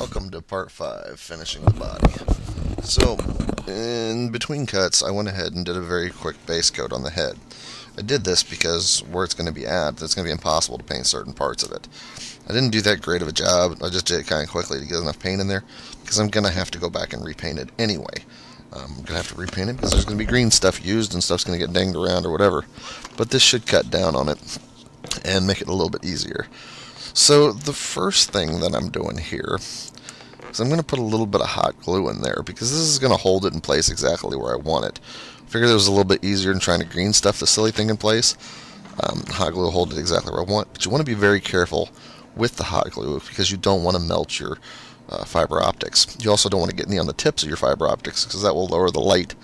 Welcome to part 5, finishing the body. So, in between cuts, I went ahead and did a very quick base coat on the head. I did this because where it's going to be at, it's going to be impossible to paint certain parts of it. I didn't do that great of a job. I just did it kind of quickly to get enough paint in there, because I'm going to have to go back and repaint it anyway. I'm going to have to repaint it because there's going to be green stuff used and stuff's going to get dinged around or whatever. But this should cut down on it and make it a little bit easier. So the first thing that I'm doing here is I'm going to put a little bit of hot glue in there because this is going to hold it in place exactly where I want it. I figured it was a little bit easier than trying to green stuff the silly thing in place. Hot glue will hold it exactly where I want, but you want to be very careful with the hot glue because you don't want to melt your fiber optics. You also don't want to get any on the tips of your fiber optics because that will lower the light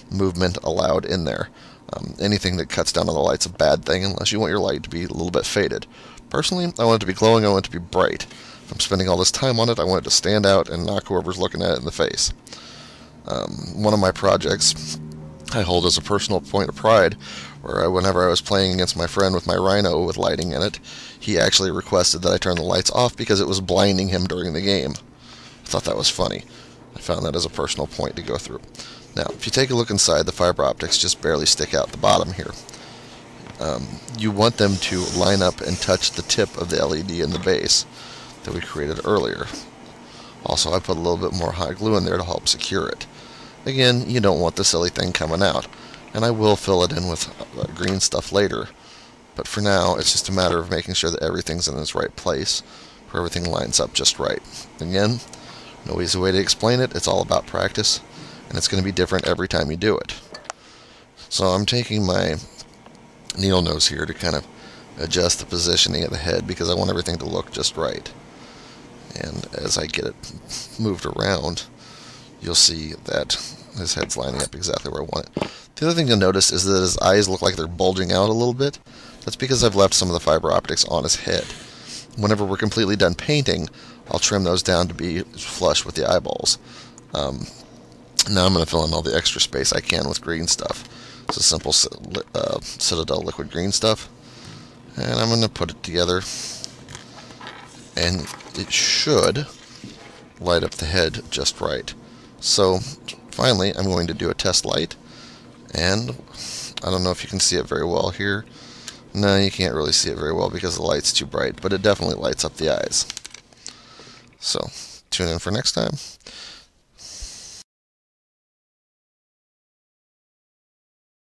movement allowed in there. Anything that cuts down on the light's a bad thing unless you want your light to be a little bit faded. Personally, I want it to be glowing, I want it to be bright. If I'm spending all this time on it, I want it to stand out and knock whoever's looking at it in the face. One of my projects I hold as a personal point of pride, where whenever I was playing against my friend with my Rhino with lighting in it, he actually requested that I turn the lights off because it was blinding him during the game. I thought that was funny. I found that as a personal point to go through. Now, if you take a look inside, the fiber optics just barely stick out the bottom here. You want them to line up and touch the tip of the LED in the base that we created earlier. Also, I put a little bit more hot glue in there to help secure it. Again, you don't want the silly thing coming out, and I will fill it in with green stuff later, but for now it's just a matter of making sure that everything's in its right place, where everything lines up just right. Again, no easy way to explain it, it's all about practice, and it's going to be different every time you do it. So I'm taking my needle nose here to kind of adjust the positioning of the head because I want everything to look just right. And as I get it moved around, you'll see that his head's lining up exactly where I want it. The other thing you'll notice is that his eyes look like they're bulging out a little bit. That's because I've left some of the fiber optics on his head. Whenever we're completely done painting, I'll trim those down to be flush with the eyeballs. Now I'm going to fill in all the extra space I can with green stuff. It's a simple Citadel liquid green stuff. And I'm going to put it together. And it should light up the head just right. So finally I'm going to do a test light. And I don't know if you can see it very well here. No, you can't really see it very well because the light's too bright. But it definitely lights up the eyes. So tune in for next time.